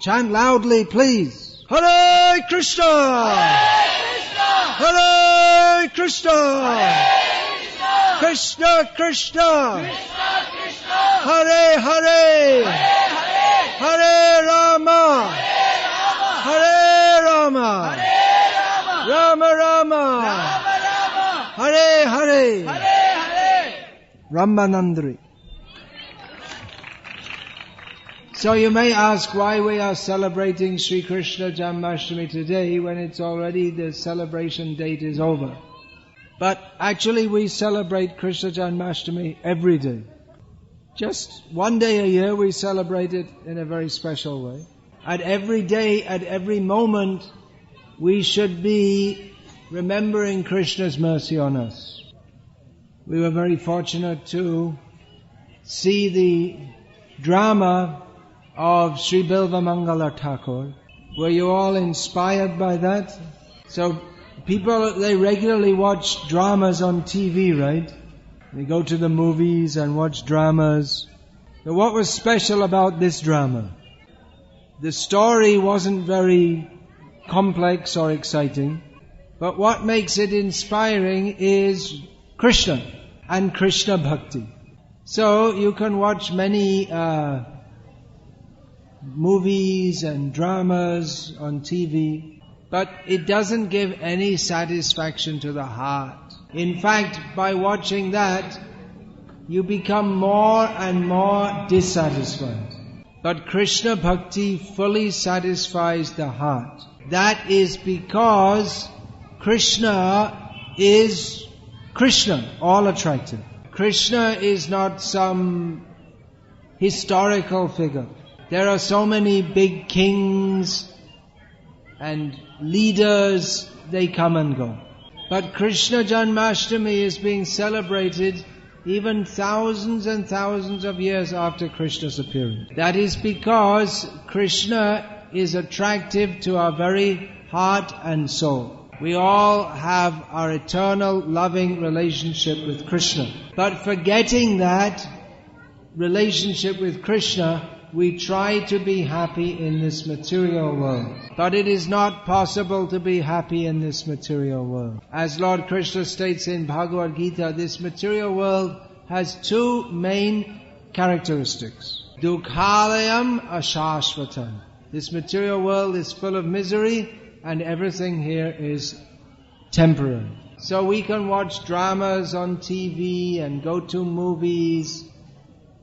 Chant loudly, please. Hare Krishna! Hare Krishna! Krishna Krishna! Hare Hare! Hare Rama! Hare Rama! Rama Rama! Hare Hare! Ramanandri. So you may ask why we are celebrating Sri Krishna Janmashtami today when it's already the celebration date is over. But actually we celebrate Krishna Janmashtami every day. Just one day a year we celebrate it in a very special way. At every day, at every moment, we should be remembering Krishna's mercy on us. We were very fortunate to see the drama of Sri Bilva Mangala Thakur. Were you all inspired by that? So people, they regularly watch dramas on TV, right? They go to the movies and watch dramas. But what was special about this drama? The story wasn't very complex or exciting, but what makes it inspiring is Krishna and Krishna Bhakti. So you can watch many movies and dramas on TV, but it doesn't give any satisfaction to the heart. In fact, by watching that, you become more and more dissatisfied. But Krishna Bhakti fully satisfies the heart. That is because Krishna is Krishna, all attractive. Krishna is not some historical figure. There are so many big kings and leaders, they come and go. But Krishna Janmashtami is being celebrated even thousands and thousands of years after Krishna's appearance. That is because Krishna is attractive to our very heart and soul. We all have our eternal loving relationship with Krishna. But forgetting that relationship with Krishna, we try to be happy in this material world. But it is not possible to be happy in this material world. As Lord Krishna states in Bhagavad Gita, this material world has two main characteristics. Dukhalayam ashashvatam. This material world is full of misery and everything here is temporary. So we can watch dramas on TV and go to movies,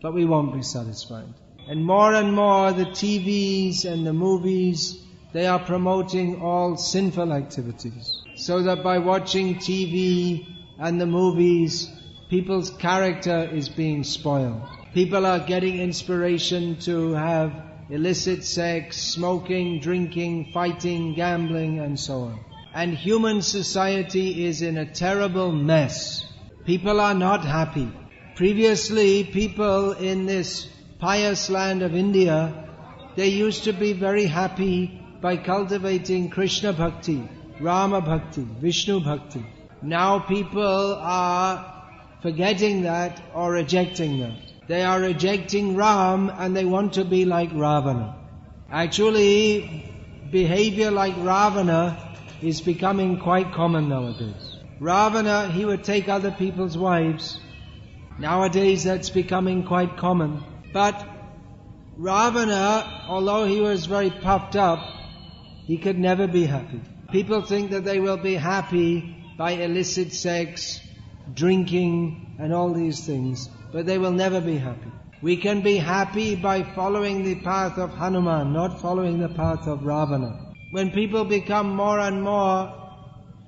but we won't be satisfied. And more the TVs and the movies, they are promoting all sinful activities. So that by watching TV and the movies, people's character is being spoiled. People are getting inspiration to have illicit sex, smoking, drinking, fighting, gambling, and so on. And human society is in a terrible mess. People are not happy. Previously, people in this pious land of India, they used to be very happy by cultivating Krishna Bhakti, Rama Bhakti, Vishnu Bhakti. Now people are forgetting that or rejecting that. They are rejecting Ram and they want to be like Ravana. Actually, behavior like Ravana is becoming quite common nowadays. Ravana, he would take other people's wives. Nowadays that's becoming quite common. But Ravana, although he was very puffed up, he could never be happy. People think that they will be happy by illicit sex, drinking and all these things, but they will never be happy. We can be happy by following the path of Hanuman, not following the path of Ravana. When people become more and more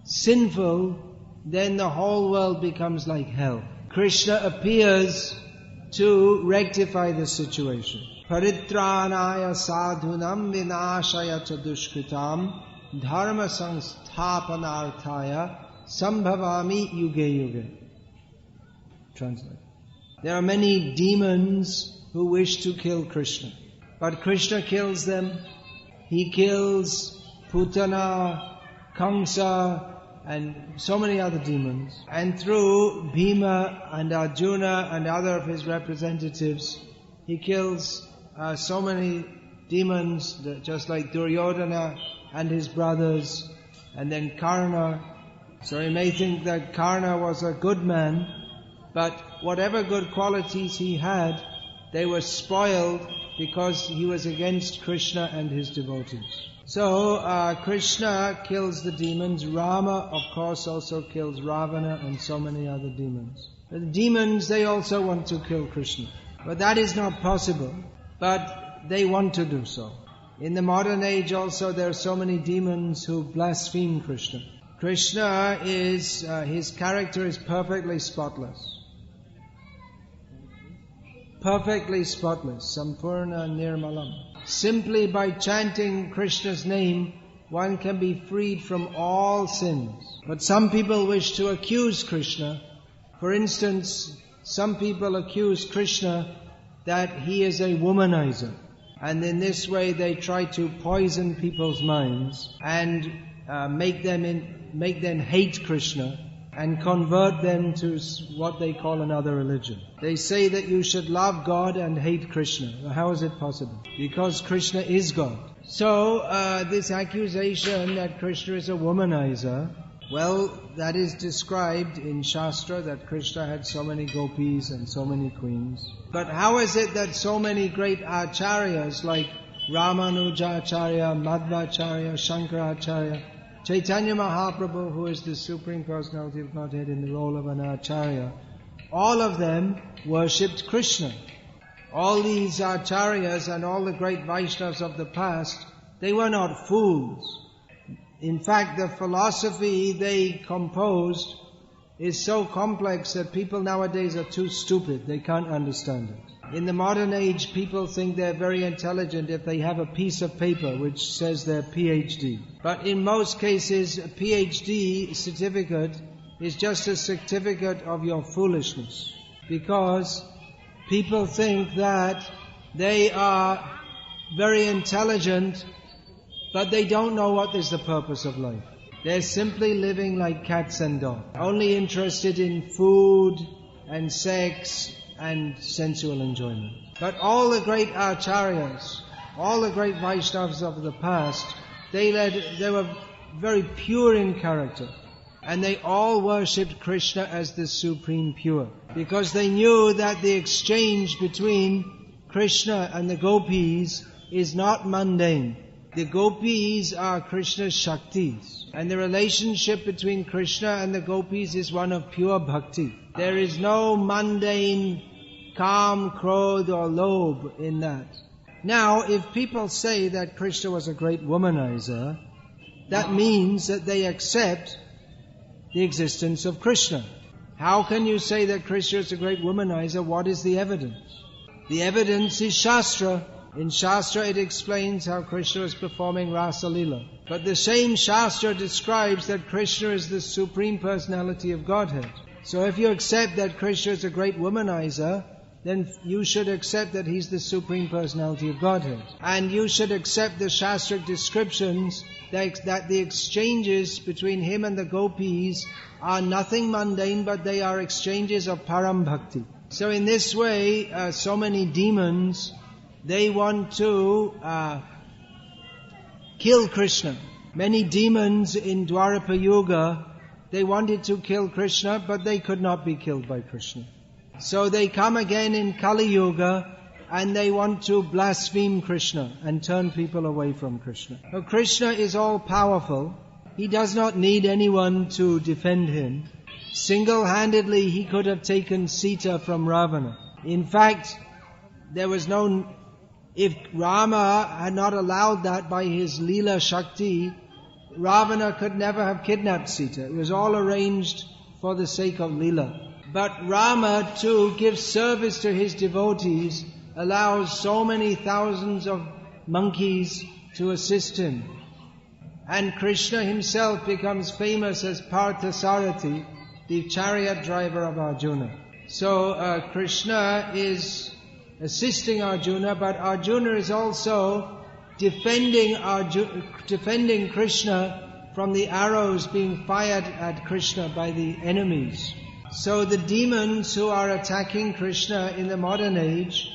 sinful, then the whole world becomes like hell. Krishna appears to rectify the situation. Paritranaya sadhunam vinashaya chadushkritam dharma samsthapanarthaya sambhavami yuge yuge. Translate. There are many demons who wish to kill Krishna. But Krishna kills them. He kills Putana, Kamsa, and so many other demons. And through Bhima and Arjuna and other of his representatives, he kills so many demons, just like Duryodhana and his brothers, and then Krsna. So you may think that Krsna was a good man, but whatever good qualities he had, they were spoiled because he was against Krishna and his devotees. So Krishna kills the demons. Rama, of course, also kills Ravana and so many other demons. The demons, they also want to kill Krishna. But that is not possible. But they want to do so. In the modern age also, there are so many demons who blaspheme Krishna. Krishna is, his character is perfectly spotless. Perfectly spotless. Sampurna Nirmalam. Simply by chanting Krishna's name, one can be freed from all sins. But some people wish to accuse Krishna. For instance, some people accuse Krishna that he is a womanizer. And in this way they try to poison people's minds and make them hate Krishna and convert them to what they call another religion. They say that you should love God and hate Krishna. Well, how is it possible? Because Krishna is God. So this accusation that Krishna is a womanizer, well, that is described in Shastra, that Krishna had so many gopis and so many queens. But how is it that so many great acharyas like Ramanujacharya, Madhvacharya, Shankaracharya, Chaitanya Mahaprabhu, who is the Supreme Personality of Godhead in the role of an acharya, all of them worshipped Krishna. All these acharyas and all the great Vaishnavas of the past, they were not fools. In fact, the philosophy they composed is so complex that people nowadays are too stupid. They can't understand it. In the modern age, people think they're very intelligent if they have a piece of paper which says they're PhD. But in most cases, a PhD certificate is just a certificate of your foolishness. Because people think that they are very intelligent, but they don't know what is the purpose of life. They're simply living like cats and dogs, only interested in food and sex and sensual enjoyment. But all the great acharyas, all the great Vaishnavas of the past, they were very pure in character. And they all worshipped Krishna as the supreme pure. Because they knew that the exchange between Krishna and the gopis is not mundane. The gopis are Krishna's Shaktis. And the relationship between Krishna and the gopis is one of pure bhakti. There is no mundane Kam, Krodh or Lobh in that. Now, if people say that Krishna was a great womanizer, that means that they accept the existence of Krishna. How can you say that Krishna is a great womanizer? What is the evidence? The evidence is Shastra. In Shastra it explains how Krishna is performing Rasa Leela. But the same Shastra describes that Krishna is the Supreme Personality of Godhead. So if you accept that Krishna is a great womanizer, then you should accept that He's the Supreme Personality of Godhead. And you should accept the Shastric descriptions that the exchanges between Him and the gopis are nothing mundane, but they are exchanges of Param Bhakti. So in this way, so many demons, they want to kill Krishna. Many demons in Dwarapa Yuga, they wanted to kill Krishna, but they could not be killed by Krishna. So they come again in Kali Yuga and they want to blaspheme Krishna and turn people away from Krishna. Now Krishna is all powerful. He does not need anyone to defend Him. Single-handedly He could have taken Sita from Ravana. In fact, if Rama had not allowed that by his Leela Shakti, Ravana could never have kidnapped Sita. It was all arranged for the sake of Leela. But Rama, to give service to his devotees, allows so many thousands of monkeys to assist him. And Krishna himself becomes famous as Parthasarathi, the chariot driver of Arjuna. So Krishna is assisting Arjuna, but Arjuna is also defending Krishna from the arrows being fired at Krishna by the enemies. So the demons who are attacking Krishna in the modern age,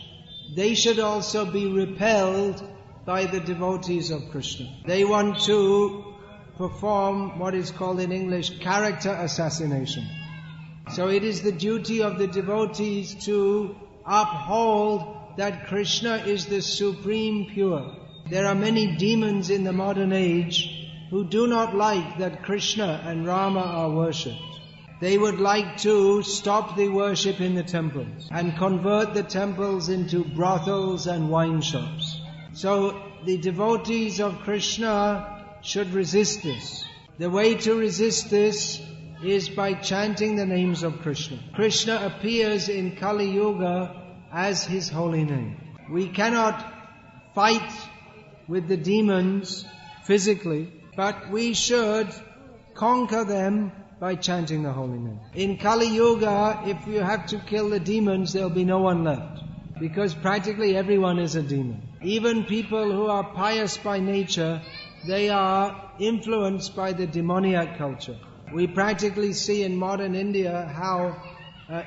they should also be repelled by the devotees of Krishna. They want to perform what is called in English character assassination. So it is the duty of the devotees to uphold that Krishna is the supreme pure. There are many demons in the modern age who do not like that Krishna and Rama are worshipped. They would like to stop the worship in the temples and convert the temples into brothels and wine shops. So the devotees of Krishna should resist this. The way to resist this is by chanting the names of Krishna. Krishna appears in Kali Yuga as His holy name. We cannot fight with the demons physically, but we should conquer them by chanting the holy name. In Kali Yuga, if you have to kill the demons, there'll be no one left, because practically everyone is a demon. Even people who are pious by nature, they are influenced by the demoniac culture. We practically see in modern India how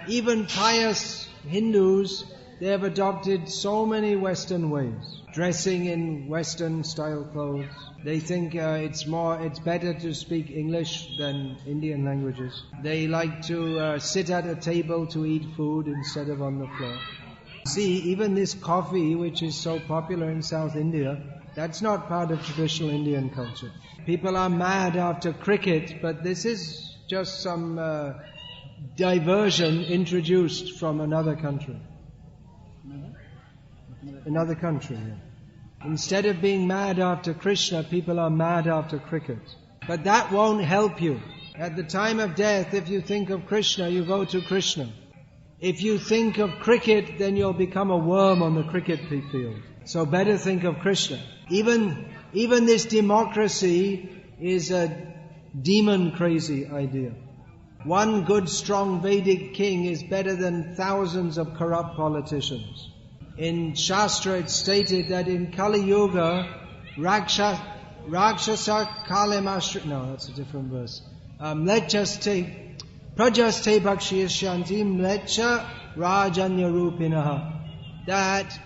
even pious Hindus, they have adopted so many Western ways. Dressing in Western style clothes. They think it's better to speak English than Indian languages. They like to sit at a table to eat food instead of on the floor. See, even this coffee, which is so popular in South India, that's not part of traditional Indian culture. People are mad after cricket, but this is just some diversion introduced from another country. Another country, yeah. Instead of being mad after Krishna, people are mad after cricket. But that won't help you. At the time of death, if you think of Krishna, you go to Krishna. If you think of cricket, then you'll become a worm on the cricket field. So better think of Krishna. Even this democracy is a demon-crazy idea. One good, strong Vedic king is better than thousands of corrupt politicians. In Shastra it's stated that in Kali Yuga, Rakshasa Kalemashri... No, that's a different verse. Prajaste Bhakshiyashanti Mlecha Rajanya Rupinaha. That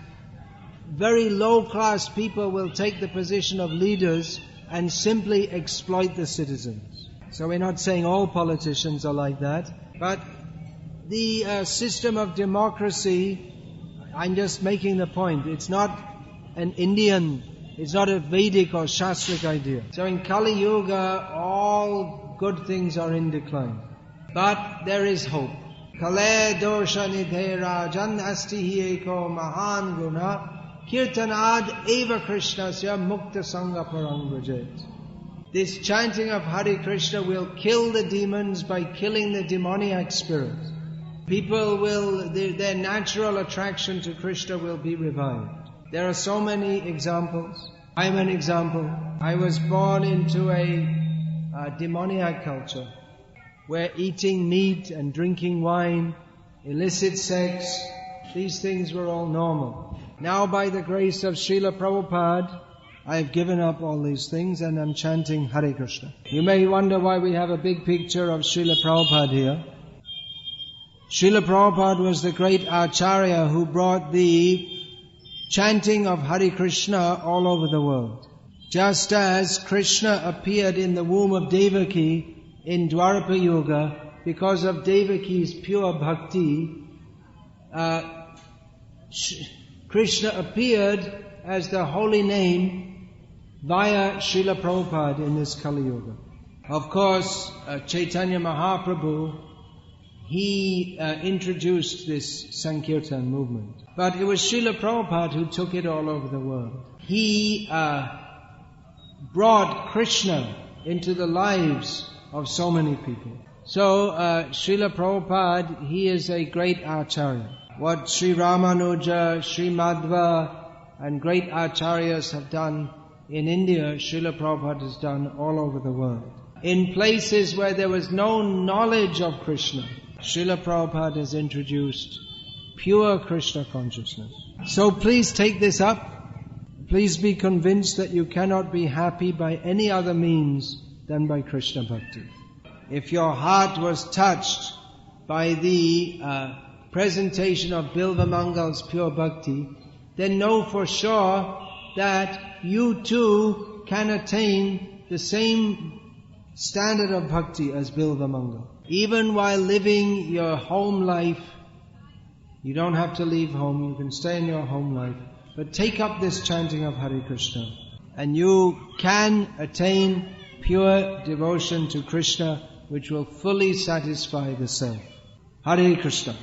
very low-class people will take the position of leaders and simply exploit the citizens. So we're not saying all politicians are like that, but the system of democracy, I'm just making the point, it's not an Indian, it's not a Vedic or Shastric idea. So in Kali Yuga, all good things are in decline. But there is hope. Kale dosha nidhe rajan asti eko mahan guna kirtanad eva krishnasya mukta sangha parangrajet. This chanting of Hare Krishna will kill the demons by killing the demoniac spirit. People will, their natural attraction to Krishna will be revived. There are so many examples. I'm an example. I was born into a demoniac culture where eating meat and drinking wine, illicit sex, these things were all normal. Now by the grace of Srila Prabhupada, I have given up all these things and I'm chanting Hare Krishna. You may wonder why we have a big picture of Srila Prabhupada here. Srila Prabhupada was the great Acharya who brought the chanting of Hare Krishna all over the world. Just as Krishna appeared in the womb of Devaki in Dwarapa Yuga, because of Devaki's pure bhakti, Krishna appeared as the holy name via Srila Prabhupada in this Kali Yuga. Of course, Chaitanya Mahaprabhu, he introduced this Sankirtan movement. But it was Srila Prabhupada who took it all over the world. He brought Krishna into the lives of so many people. So, Srila Prabhupada, he is a great Acharya. What Sri Ramanuja, Sri Madhva, and great Acharyas have done in India, Srila Prabhupada has done all over the world. In places where there was no knowledge of Krishna, Srila Prabhupada has introduced pure Krishna consciousness. So please take this up. Please be convinced that you cannot be happy by any other means than by Krishna Bhakti. If your heart was touched by the presentation of Bilva Mangal's pure Bhakti, then know for sure that you too can attain the same standard of bhakti as Bilvamangal. Even while living your home life, you don't have to leave home, you can stay in your home life, but take up this chanting of Hare Krishna, and you can attain pure devotion to Krishna, which will fully satisfy the self. Hare Krishna.